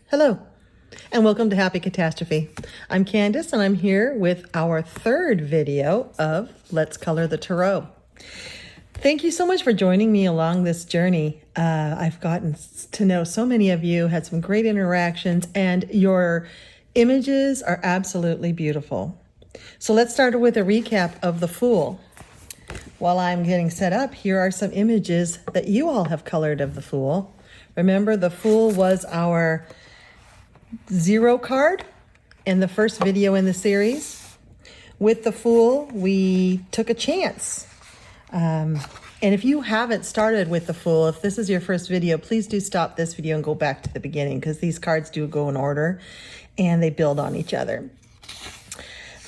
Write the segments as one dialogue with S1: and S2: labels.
S1: Hello, and welcome to Happy Catastrophe. I'm Candace, and I'm here with our third video of Let's Color the Tarot. Thank you so much for joining me along this journey. I've gotten to know so many of you, had some great interactions, and your images are absolutely beautiful. So let's start with a recap of the Fool. While I'm getting set up, here are some images that you all have colored of the Fool. Remember, the Fool was our 0 card in the first video in the series. With the Fool, we took a chance. And if you haven't started with the Fool, if this is your first video, please do stop this video and go back to the beginning, because these cards do go in order and they build on each other.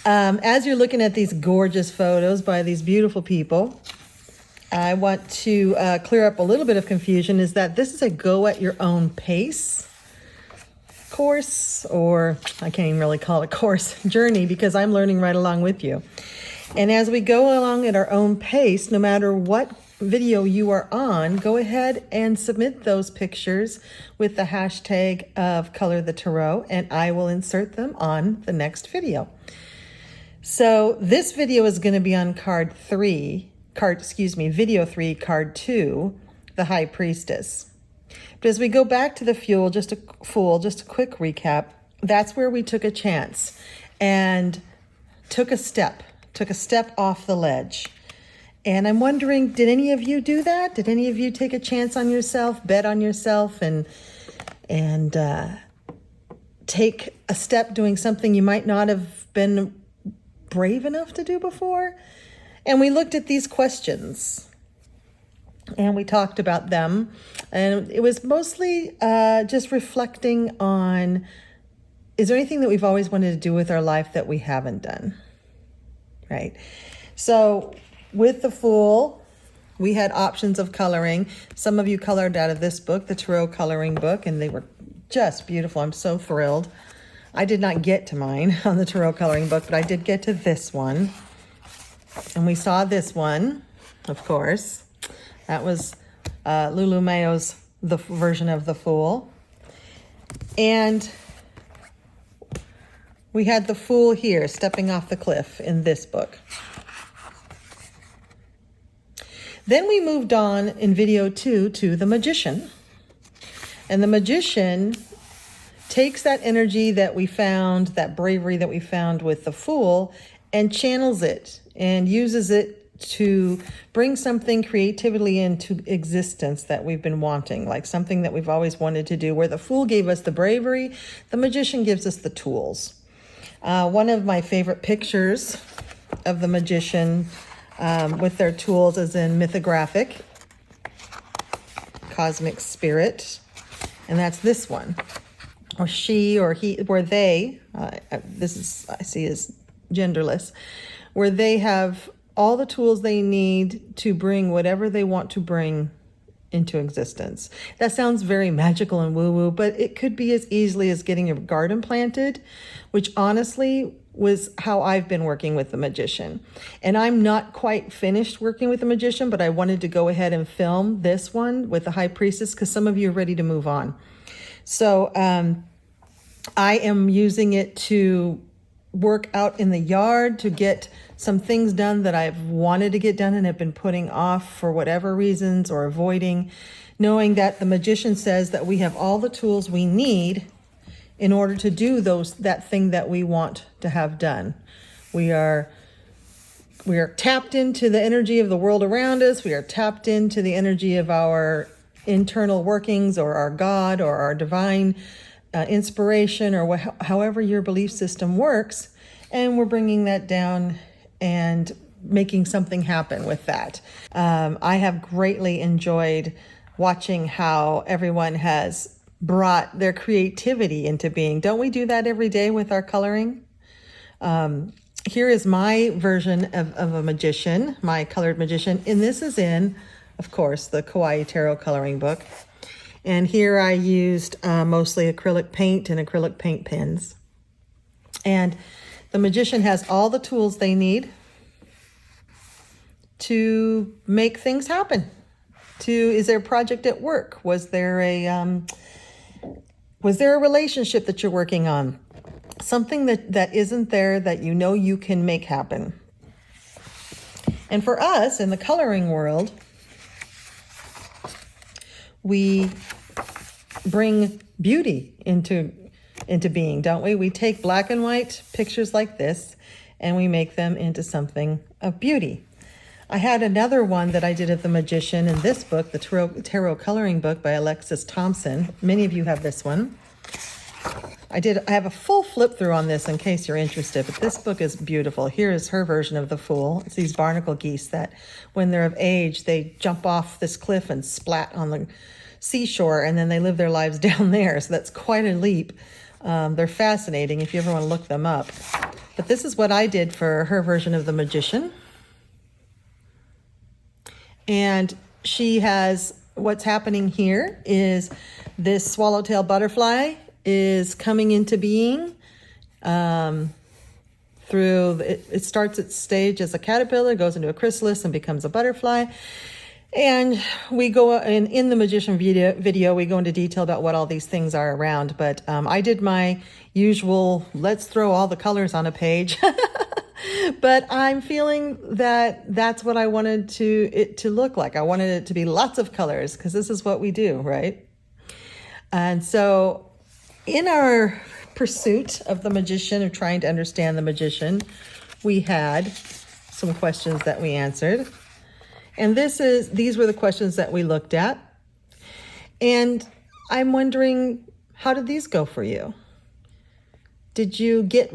S1: As you're looking at these gorgeous photos by these beautiful people, I want to clear up a little bit of confusion, is that this is a go at your own pace course, or I can't even really call it course, journey, because I'm learning right along with you. And as we go along at our own pace, no matter what video you are on, go ahead and submit those pictures with the hashtag of Color the Tarot, and I will insert them on the next video. So this video is going to be on video 3, card 2, the High Priestess. But as we go back to the Fool, just a quick recap, that's where we took a chance and took a step off the ledge. And I'm wondering, did any of you do that? Did any of you take a chance on yourself, bet on yourself, and take a step doing something you might not have been brave enough to do before? And we looked at these questions and we talked about them, and it was mostly just reflecting on, is there anything that we've always wanted to do with our life that we haven't done, right? So with the Fool, we had options of coloring. Some of you colored out of this book, the Tarot Coloring Book, and they were just beautiful. I'm so thrilled. I did not get to mine on the Tarot Coloring Book, but I did get to this one. And we saw this one, of course. That was Lulu Mayo's the version of the Fool. And we had the Fool here, stepping off the cliff in this book. Then we moved on in video 2 to the Magician. And the Magician takes that energy that we found, that bravery that we found with the Fool, and channels it and uses it to bring something creatively into existence that we've been wanting, like something that we've always wanted to do. Where the Fool gave us the bravery, the Magician gives us the tools. One of my favorite pictures of the Magician with their tools is in Mythographic, Cosmic Spirit, and that's this one. Or she, or he, where they, this is, I see as genderless, where they have all the tools they need to bring whatever they want to bring into existence. That sounds very magical and woo-woo, but it could be as easily as getting a garden planted, which honestly was how I've been working with the Magician. And I'm not quite finished working with the Magician, but I wanted to go ahead and film this one with the High Priestess because some of you are ready to move on. So I am using it to work out in the yard to get some things done that I've wanted to get done and have been putting off for whatever reasons or avoiding, knowing that the Magician says that we have all the tools we need in order to do that thing that we want to have done. We are tapped into the energy of the world around us. We are tapped into the energy of our internal workings or our God or our divine inspiration or however your belief system works. And we're bringing that down and making something happen with that. I have greatly enjoyed watching how everyone has brought their creativity into being. Don't we do that every day with our coloring? Here is my version of a magician, my colored magician. And this is in, of course, the Kawaii Tarot coloring book. And here I used mostly acrylic paint and acrylic paint pens. And the magician has all the tools they need to make things happen. Is there a project at work? Was there a relationship that you're working on? Something that isn't there that you know you can make happen. And for us in the coloring world, we bring beauty into being, don't we? We take black and white pictures like this and we make them into something of beauty. I had another one that I did of the magician in this book, the Tarot Coloring Book by Alexis Thompson. Many of you have this one. I have a full flip through on this in case you're interested, but this book is beautiful. Here is her version of the Fool. It's these barnacle geese that when they're of age, they jump off this cliff and splat on the seashore, and then they live their lives down there. So that's quite a leap. They're fascinating if you ever want to look them up. But this is what I did for her version of the magician. And she has, what's happening here is this swallowtail butterfly is coming into being it starts its stage as a caterpillar, goes into a chrysalis and becomes a butterfly. And we go in the magician video, we go into detail about what all these things are around. But I did my usual, let's throw all the colors on a page. But I'm feeling that that's what I wanted it to look like. I wanted it to be lots of colors because this is what we do, right? And so in our pursuit of the magician, of trying to understand the magician, we had some questions that we answered. And these were the questions that we looked at. And I'm wondering, how did these go for you? Did you get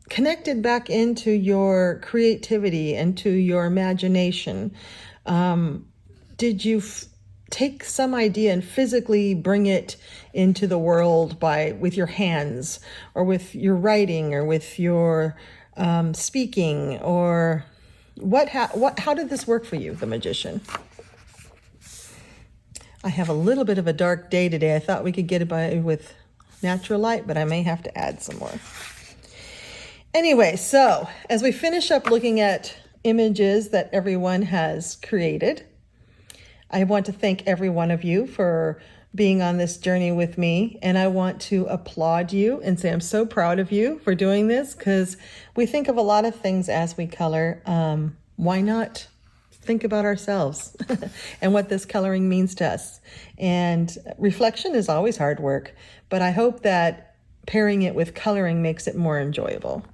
S1: connected back into your creativity, into your imagination? Did you take some idea and physically bring it into the world with your hands, or with your writing, or with your speaking, or how did this work for you, the magician? I have a little bit of a dark day today. I thought we could get it by with natural light, but I may have to add some more. Anyway, so as we finish up looking at images that everyone has created, I want to thank every one of you for being on this journey with me. And I want to applaud you and say I'm so proud of you for doing this, because we think of a lot of things as we color. Why not think about ourselves and what this coloring means to us? And reflection is always hard work, but I hope that pairing it with coloring makes it more enjoyable.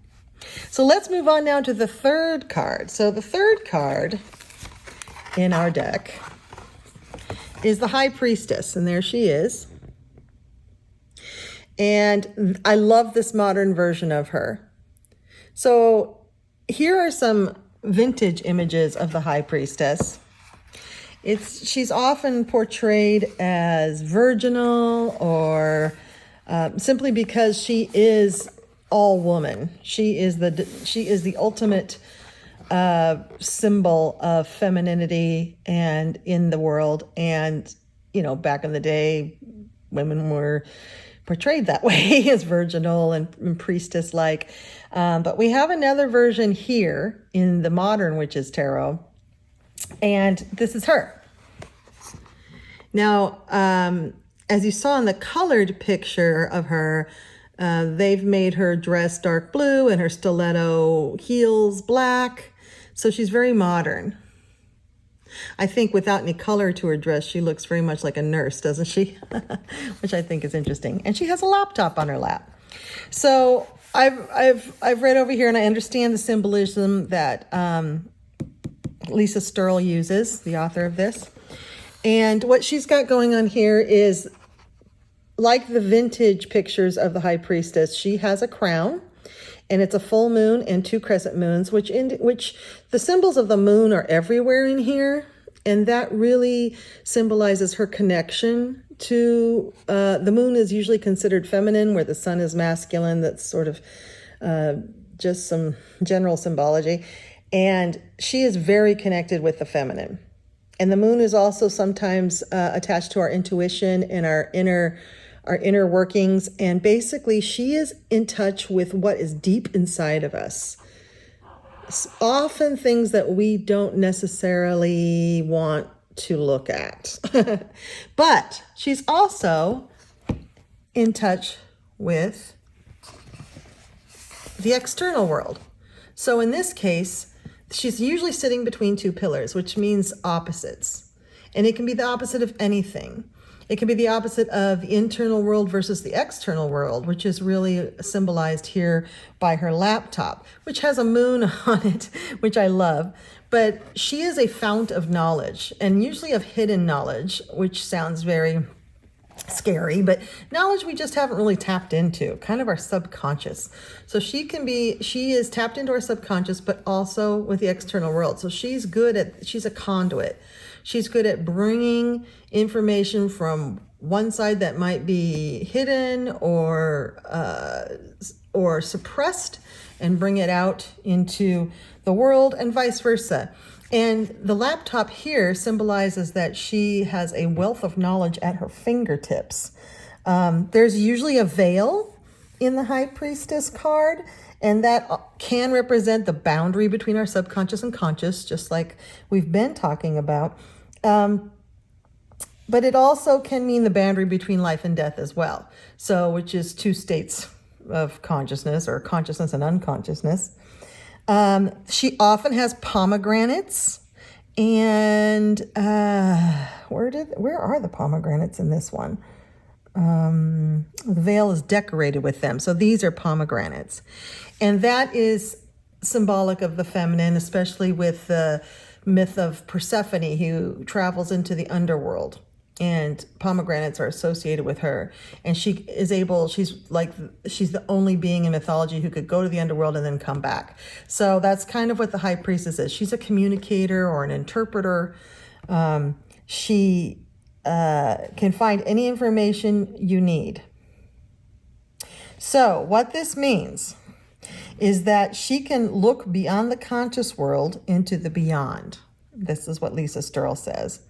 S1: So let's move on now to the third card. So the third card in our deck is the High Priestess, and there she is. And I love this modern version of her. So here are some vintage images of the High Priestess. She's often portrayed as virginal, or simply because she is all woman. She is the ultimate symbol of femininity and in the world. And, back in the day, women were portrayed that way as virginal and priestess-like. But we have another version here in the modern Witches Tarot, and this is her. Now, as you saw in the colored picture of her, they've made her dress dark blue and her stiletto heels black. So she's very modern. I think without any color to her dress, she looks very much like a nurse, doesn't she? Which I think is interesting. And she has a laptop on her lap. So I've read over here, and I understand the symbolism that Lisa Sterle uses, the author of this. And what she's got going on here is, like the vintage pictures of the High Priestess, she has a crown, and it's a full moon and 2 crescent moons, which the symbols of the moon are everywhere in here. And that really symbolizes her connection the moon is usually considered feminine, where the sun is masculine. That's sort of just some general symbology. And she is very connected with the feminine. And the moon is also sometimes attached to our intuition and our inner workings. And basically, she is in touch with what is deep inside of us. Often things that we don't necessarily want to look at. But she's also in touch with the external world. So in this case, she's usually sitting between two pillars, which means opposites. And it can be the opposite of anything. It can be the opposite of the internal world versus the external world, which is really symbolized here by her laptop, which has a moon on it, which I love. But she is a fount of knowledge, and usually of hidden knowledge, which sounds very scary, but knowledge we just haven't really tapped into, kind of our subconscious. So she is tapped into our subconscious, but also with the external world. So she's a conduit. She's good at bringing information from one side that might be hidden or suppressed, and bring it out into the world, and vice versa. And the laptop here symbolizes that she has a wealth of knowledge at her fingertips. There's usually a veil in the High Priestess card, and that can represent the boundary between our subconscious and conscious, just like we've been talking about. But it also can mean the boundary between life and death as well. So, which is two states of consciousness, or consciousness and unconsciousness. She often has pomegranates, and where are the pomegranates in this one? The veil is decorated with them. So these are pomegranates, and that is symbolic of the feminine, especially with the myth of Persephone, who travels into the underworld, and pomegranates are associated with her. And she's the only being in mythology who could go to the underworld and then come back. So that's kind of what the High Priestess is. She's a communicator or an interpreter. She can find any information you need. So what this means is that she can look beyond the conscious world into the beyond. This is what Lisa Sturl says.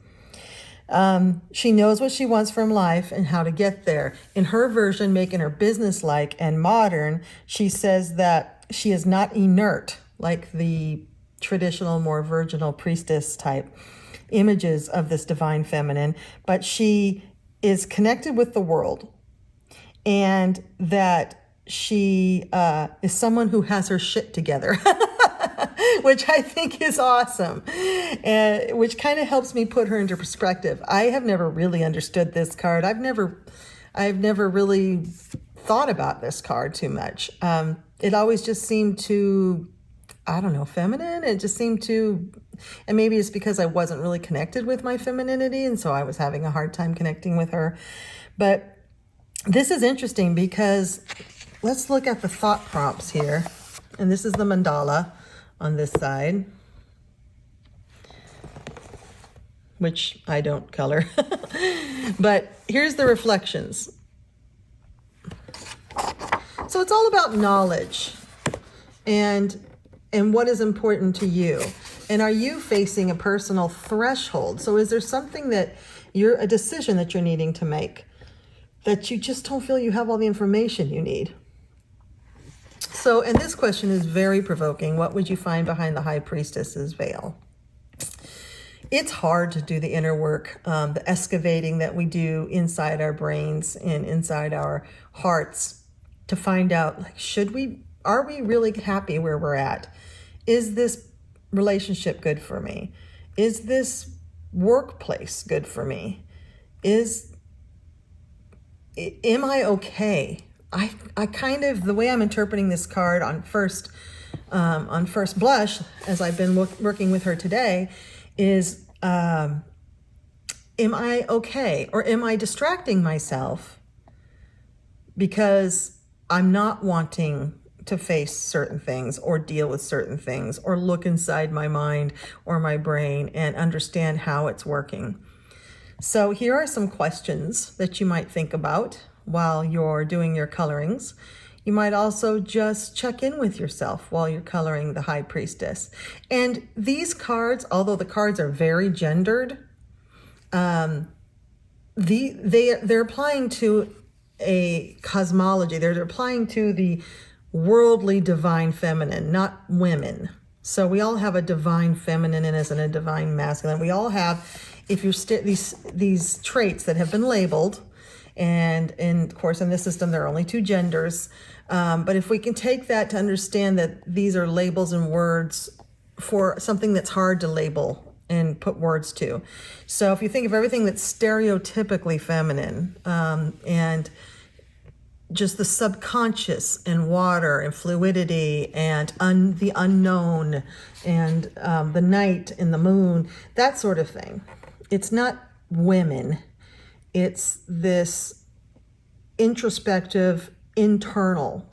S1: She knows what she wants from life and how to get there. In her version, making her businesslike and modern, she says that she is not inert like the traditional, more virginal priestess type images of this divine feminine, but she is connected with the world, and that she is someone who has her shit together. Which I think is awesome, and which kind of helps me put her into perspective. I have never really understood this card. I've never really thought about this card too much. It always just seemed too, I don't know, feminine. It just seemed too, and maybe it's because I wasn't really connected with my femininity, and so I was having a hard time connecting with her. But this is interesting because let's look at the thought prompts here. And this is the mandala on this side, which I don't color. But here's the reflections. So it's all about knowledge and what is important to you. And are you facing a personal threshold? So is there something a decision that you're needing to make that you just don't feel you have all the information you need? So, and this question is very provoking. What would you find behind the High Priestess's veil? It's hard to do the inner work, the excavating that we do inside our brains and inside our hearts to find out, like, are we really happy where we're at? Is this relationship good for me? Is this workplace good for me? Am I okay? I kind of, the way I'm interpreting this card on first blush, as I've been working with her today, is, am I okay? Or am I distracting myself because I'm not wanting to face certain things or deal with certain things or look inside my mind or my brain and understand how it's working? So here are some questions that you might think about while you're doing your colorings. You might also just check in with yourself while you're coloring the High Priestess. And these cards, although the cards are very gendered, they're applying to a cosmology. They're applying to the worldly divine feminine, not women. So we all have a divine feminine in us and a divine masculine. We all have, if you're these traits that have been labeled, and of course in this system there are only two genders. But if we can take that to understand that these are labels and words for something that's hard to label and put words to. So if you think of everything that's stereotypically feminine, and just the subconscious and water and fluidity and the unknown and the night and the moon, that sort of thing. It's not women. It's this introspective, internal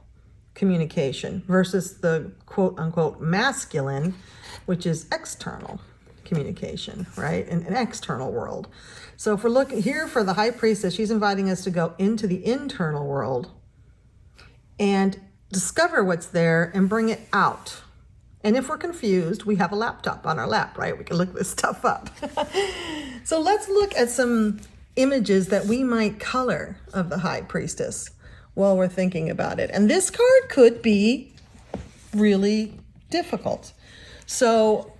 S1: communication versus the quote unquote masculine, which is external communication, right? An external world. So if we're looking here for the High Priestess, she's inviting us to go into the internal world and discover what's there and bring it out. And if we're confused, we have a laptop on our lap, right? We can look this stuff up. So let's look at some images that we might color of the High Priestess while we're thinking about it. And this card could be really difficult. So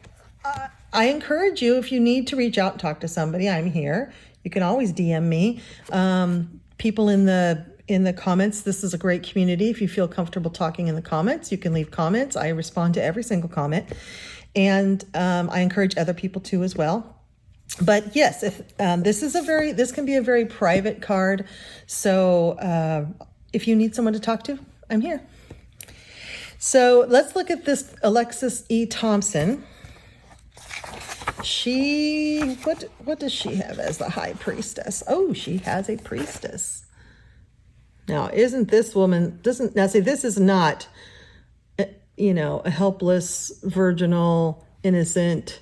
S1: I encourage you, if you need to reach out and talk to somebody, I'm here. You can always DM me. People in the comments, this is a great community. If you feel comfortable talking in the comments, you can leave comments. I respond to every single comment. And I encourage other people to as well. But yes, if this can be a very private card. So if you need someone to talk to, I'm here. So let's look at this Alexis E. Thompson. What does she have as the High Priestess? Oh, she has a priestess. Now, isn't this woman, this is not, a helpless, virginal, innocent,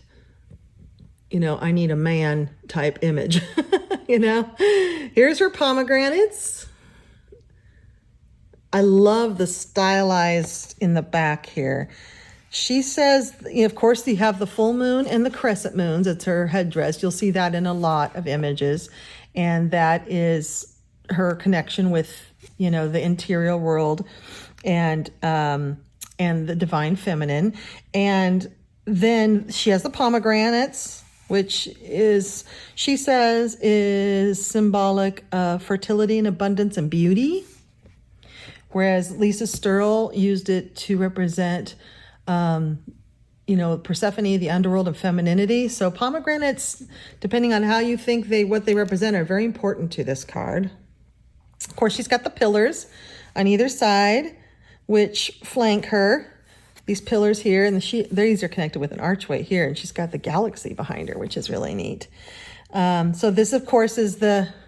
S1: I need a man type image, Here's her pomegranates. I love the stylized in the back here. She says, of course, you have the full moon and the crescent moons. It's her headdress. You'll see that in a lot of images. And that is her connection with, the interior world and the divine feminine. And then she has the pomegranates, which she says is symbolic of fertility and abundance and beauty. Whereas Lisa Sturl used it to represent Persephone, the underworld, and femininity. So pomegranates, depending on how you think what they represent, are very important to this card. Of course, she's got the pillars on either side, which flank her. These pillars here, and these are connected with an archway here, and she's got the galaxy behind her, which is really neat. So this, of course, is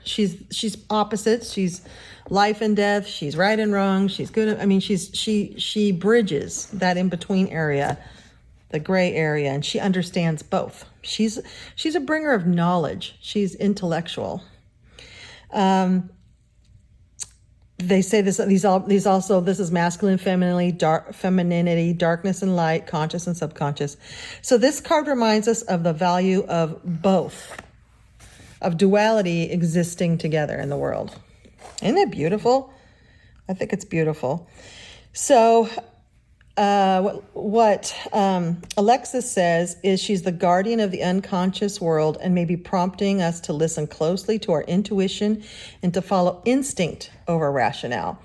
S1: she's opposites. She's life and death. She's right and wrong. She's good. She bridges that in between area, the gray area, and she understands both. She's a bringer of knowledge. She's intellectual. They say this is masculine, femininity, darkness and light, conscious and subconscious. So this card reminds us of the value of both, of duality existing together in the world. Isn't it beautiful? I think it's beautiful. So what Alexis says is she's the guardian of the unconscious world and maybe prompting us to listen closely to our intuition and to follow instinct over rationale.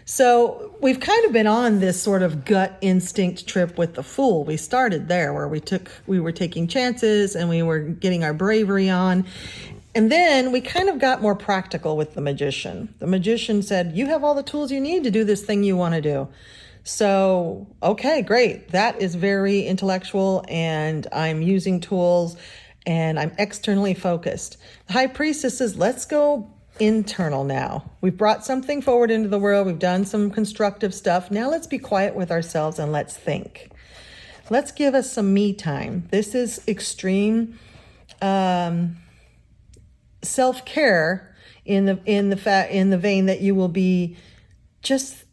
S1: So we've kind of been on this sort of gut instinct trip with the Fool. We started there where we were taking chances and we were getting our bravery on. And then we kind of got more practical with the Magician. The Magician said, you have all the tools you need to do this thing you want to do. So, okay, great. That is very intellectual, and I'm using tools, and I'm externally focused. The High Priestess says, let's go internal now. We've brought something forward into the world. We've done some constructive stuff. Now let's be quiet with ourselves and let's think. Let's give us some me time. This is extreme self-care in the vein that you will be just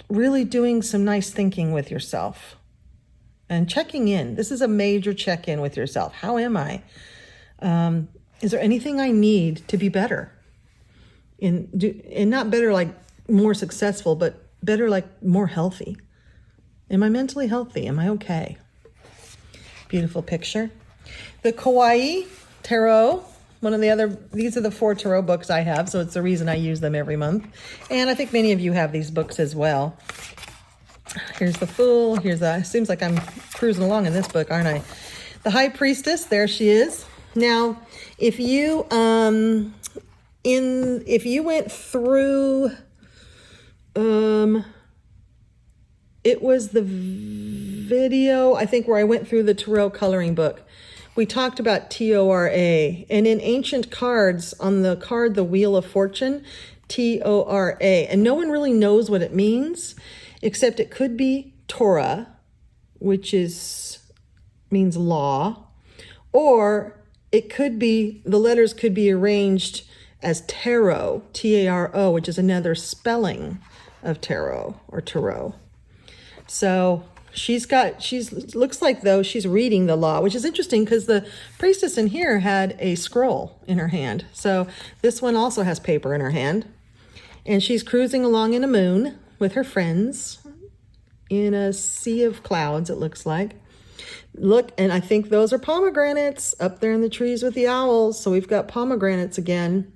S1: really doing some nice thinking with yourself and checking in. This is a major check-in with yourself. How am I? Is there anything I need to be better? And not better like more successful, but better like more healthy. Am I mentally healthy? Am I okay? Beautiful picture. The Kawaii Tarot, these are the 4 tarot books I have, so it's the reason I use them every month. And I think many of you have these books as well. Here's the Fool. It seems like I'm cruising along in this book, aren't I? The High Priestess, there she is. Now, if you went through, it was the video, I think, where I went through the tarot coloring book. We talked about T-O-R-A, and in ancient cards, on the card, the Wheel of Fortune, T-O-R-A, and no one really knows what it means, except it could be Torah, which means law, or it could be, the letters could be arranged as tarot, T-A-R-O, which is another spelling of tarot or tarot. So looks like though she's reading the law, which is interesting because the priestess in here had a scroll in her hand. So this one also has paper in her hand. And she's cruising along in a moon with her friends in a sea of clouds, it looks like. Look, and I think those are pomegranates up there in the trees with the owls. So we've got pomegranates again.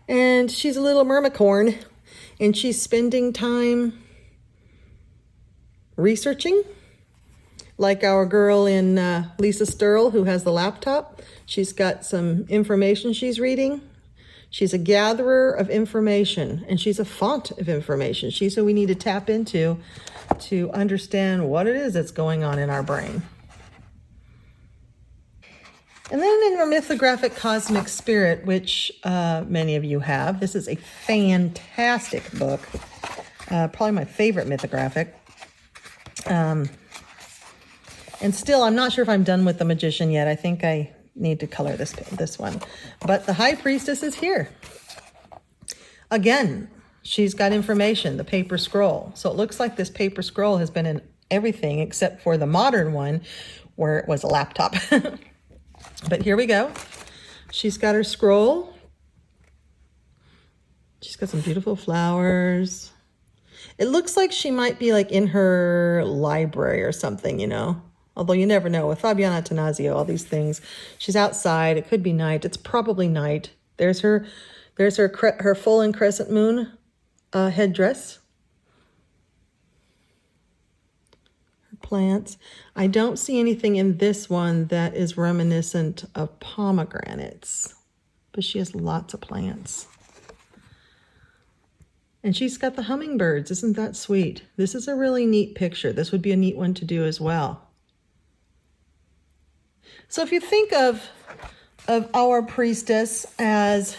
S1: And she's a little mermicorn, and she's spending time researching, like our girl in Lisa Sturl, who has the laptop. She's got some information she's reading. She's a gatherer of information, and she's a font of information. She's who we need to tap into to understand what it is that's going on in our brain. And then in our mythographic Cosmic Spirit, which many of you have, this is a fantastic book, probably my favorite mythographic. And still, I'm not sure if I'm done with the Magician yet. I think I need to color this one. But the High Priestess is here. Again, she's got information, the paper scroll. So it looks like this paper scroll has been in everything except for the modern one where it was a laptop. But here we go. She's got her scroll. She's got some beautiful flowers. It looks like she might be like in her library or something, you know, although you never know. With Fabiana Tanasio, all these things. She's outside. It could be night. It's probably night. There's her full and crescent moon headdress. Her plants. I don't see anything in this one that is reminiscent of pomegranates, but she has lots of plants. And she's got the hummingbirds. Isn't that sweet? This is a really neat picture. This would be a neat one to do as well. So if you think of our priestess as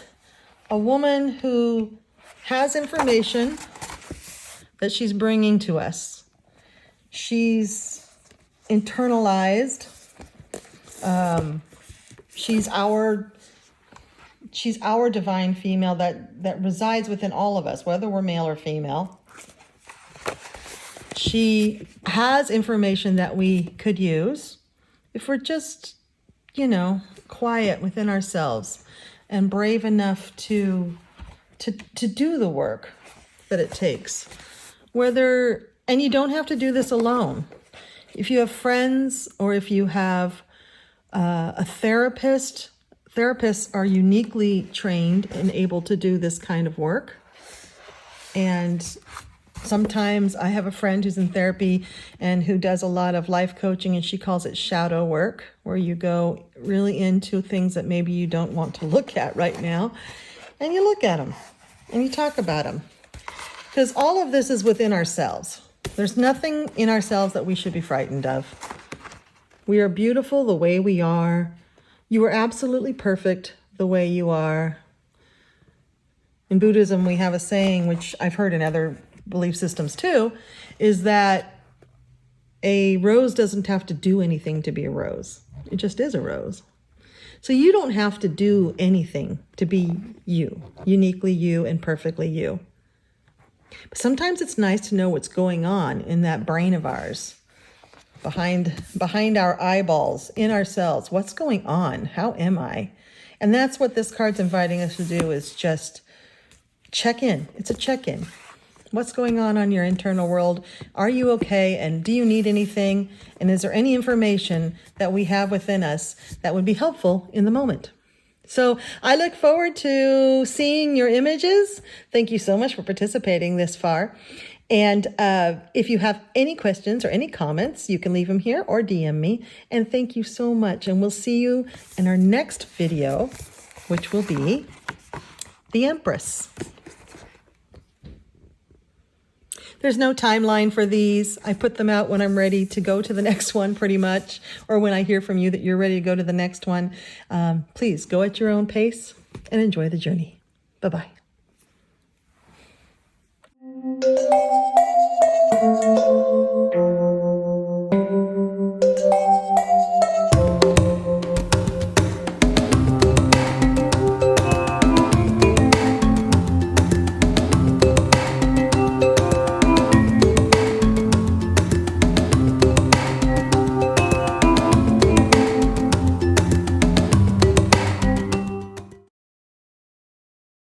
S1: a woman who has information that she's bringing to us. She's internalized. She's our divine female that resides within all of us, whether we're male or female. She has information that we could use if we're just, you know, quiet within ourselves and brave enough to do the work that it takes. And you don't have to do this alone. If you have friends or if you have a therapist, therapists are uniquely trained and able to do this kind of work. And sometimes I have a friend who's in therapy and who does a lot of life coaching, and she calls it shadow work, where you go really into things that maybe you don't want to look at right now, and you look at them and you talk about them. Because all of this is within ourselves. There's nothing in ourselves that we should be frightened of. We are beautiful the way we are. You are absolutely perfect the way you are. In Buddhism, we have a saying, which I've heard in other belief systems too, is that a rose doesn't have to do anything to be a rose. It just is a rose. So you don't have to do anything to be you, uniquely you and perfectly you. But sometimes it's nice to know what's going on in that brain of ours, behind our eyeballs, in ourselves. What's going on? How am I? And that's what this card's inviting us to do, is just check in. It's a check-in. What's going on your internal world? Are you okay? And do you need anything? And is there any information that we have within us that would be helpful in the moment? So I look forward to seeing your images. Thank you so much for participating this far. And if you have any questions or any comments, you can leave them here or DM me. And thank you so much. And we'll see you in our next video, which will be the Empress. There's no timeline for these. I put them out when I'm ready to go to the next one, pretty much, or when I hear from you that you're ready to go to the next one. Please go at your own pace and enjoy the journey. Bye-bye.